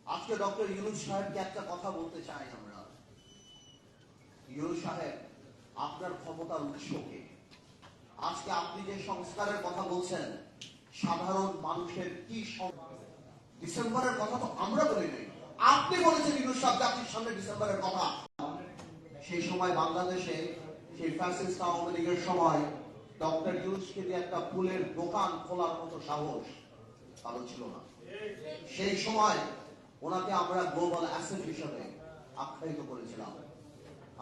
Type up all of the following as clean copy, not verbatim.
আজকে ডক্টর ইউনূস সাহেবকে একটা কথা বলতে চাই আমরা। ইউনূস সাহেব, আপনার ক্ষমতার উৎস কে? আজকে আপনি যে সংস্কারের কথা বলছেন, সাধারণ মানুষের কি ডিসেম্বরের কথা তো আমরা বলি নাই, আপনি বলেছেন ইউনূস সাহেব জাতির সামনে ডিসেম্বরের কথা। সেই সময় বাংলাদেশে সেই ফ্যাসিস্ট আওয়ামী লীগের সময় ডক্টর ইউনূসকে দিয়ে একটা ফুলের দোকান খোলার মতো সাহস ভালো ছিল না। সেই সময় ওনাকে আমরা গ্লোবাল অ্যাসেট হিসেবে আখ্যায়িত করেছিলাম।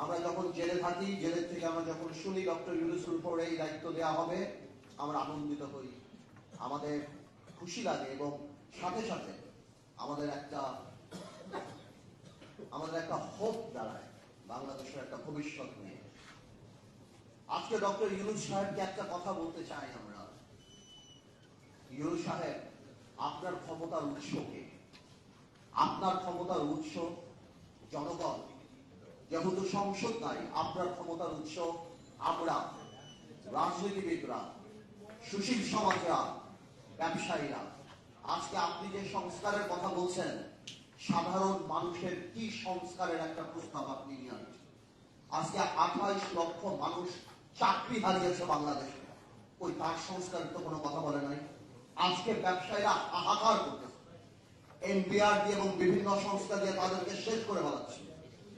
আমরা যখন জেলে থাকি, জেলের থেকে আমরা যখন শুনি ডক্টর ইউনূসের উপরে এই দায়িত্ব দেওয়া হবে, আমরা আনন্দিত হই, আমাদের খুশি লাগে এবং সাথে সাথে আমাদের একটা হোপ দাঁড়ায় বাংলাদেশের একটা ভবিষ্যৎ নিয়ে। আজকে ডক্টর ইউনূস সাহেবকে একটা কথা বলতে চাই আমরা। ইউনূস সাহেব, আপনার ক্ষমতার উৎস কে? আপনার ক্ষমতার উৎস জনগণ। যেহেতু সংসদ নাই, আপনার ক্ষমতার উৎস আমরা, রাজনীতিবিদরা, সুশীল সমাজরা, ব্যবসায়ীরা। আজকে আপনি যে সংস্কারের কথা বলছেন, সাধারণ মানুষের কি সংস্কারের একটা প্রস্তাব আপনি নিয়ে আসছেন? আজকে 28 লক্ষ মানুষ চাকরি হারিয়েছে বাংলাদেশে, ওই তার সংস্কারের তো কোনো কথা বলে নাই। আজকে ব্যবসায়ীরা হাহাকার করতেছে, এনবিআর দিয়ে এবং বিভিন্ন সংস্থা দিয়ে তাদেরকে শেষ করে ফেলাচ্ছে,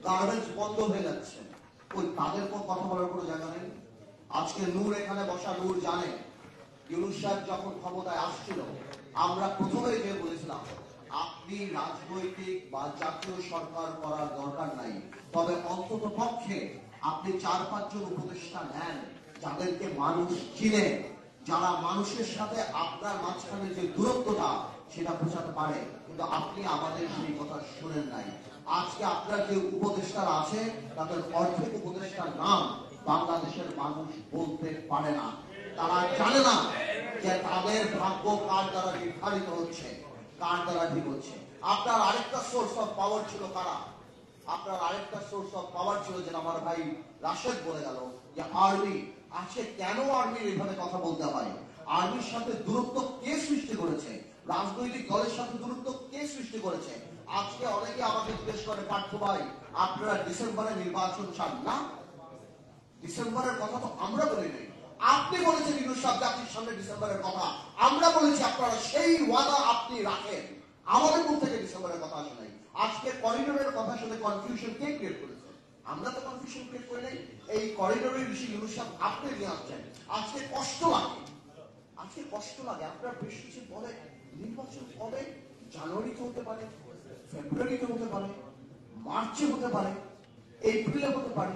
গার্মেন্টস বন্ধ হয়ে যাচ্ছে, ওই তাদের কোন কথা বলার কোনো জায়গা নেই। আজকে নূর এখানে বসা, নূর জানে ইউনূস সাহেব যখন ক্ষমতায় আসছিল, আমরা প্রথমেই যে বলেছিলাম আপনি রাজনৈতিক বা জাতীয় সরকার করার দরকার নাই, তবে অন্তত পক্ষে আপনি 4-5 জন উপদেষ্টা নেন যাদেরকে মানুষ চিনে, যারা মানুষের সাথে আপনার মাঝখানে যে দূরত্বটা সেটা বোঝাতে পারে। কিন্তু আপনি আমাদের সেই কথা শুনেন নাই। আজকে আপনার যে উপদেষ্টারা আছে তাদের অর্ধেক উপদেষ্টার নাম বাংলাদেশের মানুষ বলতে পারে না। তারা জানে না যে তাদের ভাগ্য কার দ্বারা নির্ধারিত হচ্ছে, কার দ্বারা ঠিক হচ্ছে। আপনার আরেকটা সোর্স অফ পাওয়ার ছিল কারা? আপনার আরেকটা সোর্স অফ পাওয়ার ছিল, যেটা আমার ভাই রাশেদ বলে গেল, যে আর্মি। আজকে কেন আর্মির এইভাবে কথা বলতে হয়? আর্মির সাথে দূরত্ব কে সৃষ্টি করেছে? রাজনৈতিক দলের সাথে দূরত্ব কে সৃষ্টি করেছে? আজকে অনেকে আমাকে জিজ্ঞেস করে, পার্থ ভাই আপনারা ডিসেম্বরে নির্বাচন চান না? ডিসেম্বরের কথা তো আমরা বলি নাই, আপনি বলেছেন ইউনূস সাহেব জাতির সামনে ডিসেম্বরের কথা। আমরা বলেছি আপনারা সেই ওয়াদা আপনি রাখেন। আমাদের মুখ থেকে ডিসেম্বরের কথা আসে নাই। আজকে করিডোরের কথা শুনে কনফিউশন কে ক্রিয়েট করেছে? আমরা তো কনফিউশন ক্রিয়েট করি নাই। এই করিডোরের বিষয়ে ইউনূস সাহেব আপনি নিয়ে আসছেন। আজকে কষ্ট লাগে, আজকে কষ্ট লাগে। আপনার বেশ কিছু বলে নির্বাচন কবে? জানুয়ারিতে হতে পারে, ফেব্রুয়ারিতে হতে পারে, মার্চে হতে পারে, এপ্রিলে হতে পারে।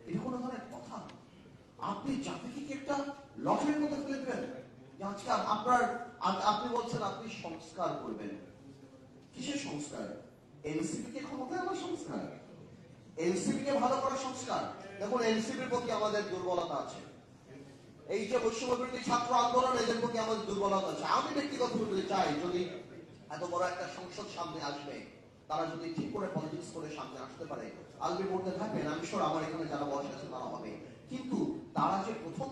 এটা কোনো ধরনের কথা? আপনি জাতিকে কি একটা লটের মধ্যে ফেলে দেবেন? আজকে আপনি বলছেন আপনি সংস্কার করবেন। কিসের সংস্কার? এনসিপি কে ক্ষমতায় আনার সংস্কার, এনসিপি কে ভালো করার সংস্কার। দেখুন, এনসিপির প্রতি আমাদের দুর্বলতা আছে। এই যে বৈষম্যবিরোধী ছাত্র আন্দোলন, এদের প্রতি আমাদের দুর্বলতা আছে। আমি ব্যক্তিগতভাবে চাই, যদি এত বড় একটা সংসদ সামনে আসবে, তারা যদি ঠিক করে পলিটিক্স করে সামনে আসতে পারে, আলবি মধ্যে থাকবেন, আমি শিওর আমার এখানে যারা বয়স আছে তারা হবে। কিন্তু তারা যে প্রথম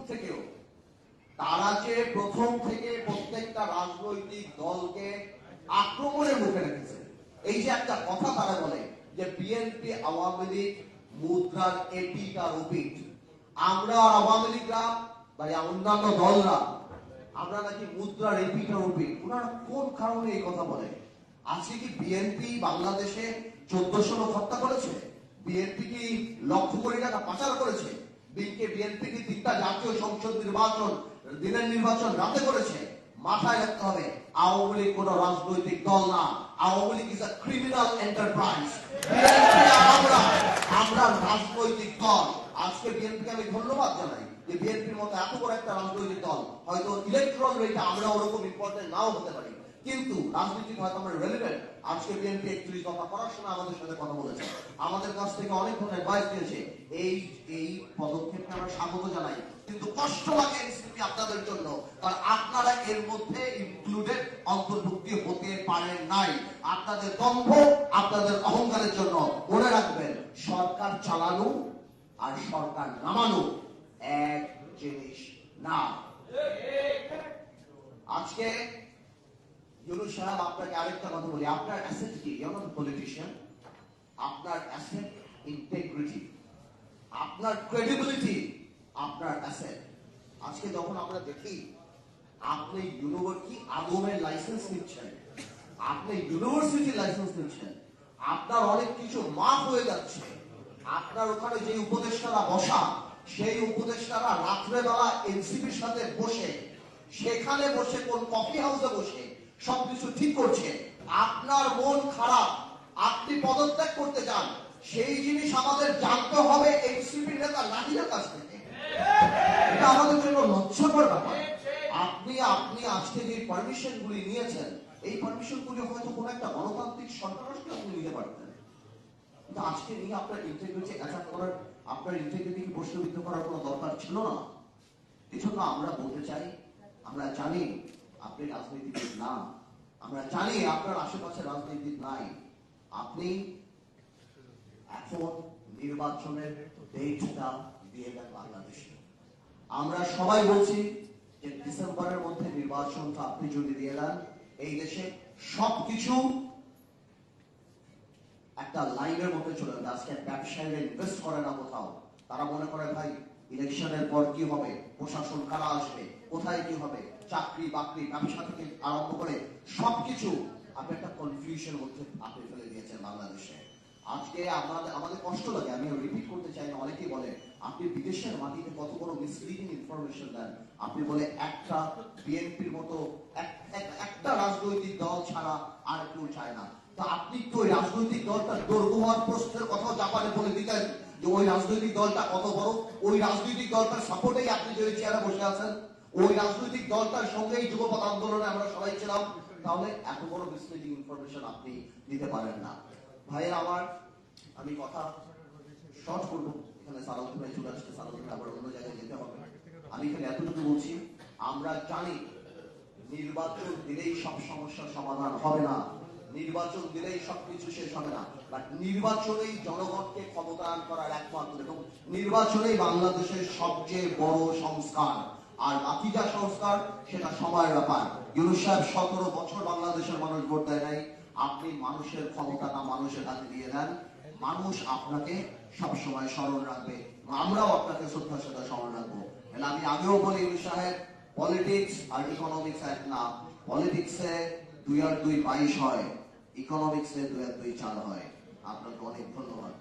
থেকে প্রত্যেকটা রাজনৈতিক দলকে আক্রমণের মুখে রেখেছে। এই যে একটা কথা তারা বলে যে বিএনপি আওয়ামী লীগ মুদ্রার এপিট আর ওপিট, আমরা আর আওয়ামী লীগরা বা অন্যান্য দলরা আমরা নাকি মুদ্রার এপিট আর ওপিট। ওনারা কোন কারণে এই কথা বলে? আজকে কি বিএনপি বাংলাদেশে 1400 লোক হত্যা করেছে? বিএনপি কি লক্ষ কোটি টাকা পাচার করেছে? বিএনপি কি 3টা জাতীয় সংসদ নির্বাচন, দিনের নির্বাচন রাতে করেছে? মাথায় রাখতে হবে, আওয়ামী লীগ কোন রাজনৈতিক দল না। Awami League is a criminal enterprise. আমরা রাজনৈতিক দল। আজকে বিএনপিকে আমি ধন্যবাদ জানাই যে বিএনপির মতো এত বড় একটা রাজনৈতিক দল, হয়তো ইলেকট্রাল রেটে আমরা ওরকম ইম্পর্টেন্ট নাও হতে পারি, কিন্তু রাজনীতি হয়তো আমরা রেলিভেন্ট। আজকে বিএনপি 31 দফা করার সময় আমাদের সাথে কথা বলেছে, আমাদের কাছ থেকে অনেক ধরনের অ্যাডভাইস দিয়েছে। এই পদক্ষেপকে আমরা স্বাগত জানাই, কিন্তু কষ্ট লাগে এনসিপি আপনাদের জন্য, কারণ আপনারা এর মধ্যে ইনক্লুডেড, অন্তর্ভুক্তি হতে পারেন নাই। আপনাদের দম্ভ, আপনাদের অহংকারের জন্য। মনে রাখবেন, সরকার চালানো আর সরকার নামানো এক জিনিস না। আজকে ইউনূস সাহেব, আপনাকে আরেকটা কথা বলি, আপনার অ্যাসেট কি? You are not politician. আপনার অ্যাসেট ইন্টেগ্রিটি, আপনার ক্রেডিবিলিটি, আপনার অ্যাসেট। আজকে যখন আমরা দেখি আপনি ইউনিভার্সিটি আগুনের লাইসেন্স নিচ্ছেন, আপনি ইউনিভার্সিটি লাইসেন্স নিচ্ছেন, আপনার অনেক কিছু মাফ হয়ে যাচ্ছে। আপনার ওখানে যে উপদেষ্টারা বসা, সেই উপদেষ্টারা রাত্রেবেলা এনসিপির সাথে বসে, সেখানে বসে কোন কফি হাউসে বসে সবকিছু ঠিক করছে। আপনার মন খারাপ, আপনি পদত্যাগ করতে চান, সেই জিনিস আমাদের জানতে হবে এনসিপির নেতা নাহিদের কাছ থেকে। এটা আমাদের জন্য লজ্জাকর ব্যাপার। আপনি আপনি আজকে যে পারমিশন গুলি নিয়েছেন, এই পারমিশন গুলি হয়তো কোন একটা গণতান্ত্রিক সরকার আপনি নিতে পারতেন, কিন্তু আজকে নিয়ে আপনার ইন্টিগ্রিটি অ্যাটাক করার, আপনার ইন্টিগ্রিটিকে প্রশ্নবিদ্ধ করার কোনো দরকার ছিল না। এজন্য আমরা বলতে চাই, আমরা জানি আপনি রাজনীতিবিদ না, আমরা জানি আপনার আশেপাশে রাজনীতিবিদ নাই। আপনি এখন নির্বাচনের ডেটটা দিয়ে দেন বাংলাদেশে। আমরা সবাই বলছি যে ডিসেম্বরের মধ্যে নির্বাচনটা আপনি যদি দিয়ে দেন, এই দেশে সবকিছু একটা লাইনের মধ্যে চলে যাবে। আজকে ব্যবসায়ীরা ইনভেস্ট করে না কোথাও, তারা মনে করে ভাই ইলেকশনের পর কি হবে, প্রশাসন কারা আসবে, কোথায় কি হবে, চাকরি বাকরি ব্যবসা থেকে আরম্ভ করে সবকিছু আপনি একটা কনফিউশনের মধ্যে আপনি ফেলে দিয়েছেন বাংলাদেশে। আজকে আমাদের কষ্ট লাগে, আমি রিপিট করতে চাই না, অনেকেই বলে আপনি বিদেশের মাটিতে কত বড় মিসলিডিং ইনফরমেশন দেন। আপনি বলে একটা বিএনপির মতো একটা রাজনৈতিক দল ছাড়া আর কেউ চায় না। তো আপনি তো ওই রাজনৈতিক দলটা দৈর্ঘ্য হওয়ার প্রশ্নের কথাও জাপানে বলে দিতেন যে ওই রাজনৈতিক দলটা কত বড়, ওই রাজনৈতিক দলটার সাপোর্টেই আপনি যে চেয়ারে বসে আছেন, ওই রাজনৈতিক দলটার সঙ্গেই যুবপৎ আন্দোলনে আমরা সবাই ছিলাম। তাহলে এত বড় মিসলিডিং ইনফরমেশন আপনি দিতে পারেন না। ভাইয়ের আমার, আমি কথা শর্ট করবো, এখানে সালাউদ্দিন ভাই চলে আসছে, সালাউদ্দিন আবার অন্য জায়গায় যেতে হবে। আমি এখানে এতটুকু বলছি, আমরা জানি নির্বাচন দিলেই সব সমস্যার সমাধান হবে না, নির্বাচন দিলেই সবকিছু শেষ হবে না, বাট নির্বাচনেই জনগণকে ক্ষমতায়ন করার একমাত্র, এবং নির্বাচনেই বাংলাদেশের সবচেয়ে বড় সংস্কার। আর বাকি যা সংস্কার সেটা সময়ের ব্যাপার। ইউনূস সাহেব 17 বছর বাংলাদেশের মানুষ ভোট দেয় নাই, আপনি মানুষের ক্ষমতাটা মানুষের হাতে দিয়ে দেন, মানুষ আপনাকে সবসময় স্মরণ রাখবে, আমরাও আপনাকে শ্রদ্ধার সাথে স্মরণ রাখবো। আমি আগেও বলি ইউনূস সাহেব, পলিটিক্স আর ইকোনমিক্স এক না, পলিটিক্সে 2 আর 2 22 হয়, ইকোনমিক্সে 2 আর 2 4 হয়। আপনাকে অনেক ধন্যবাদ।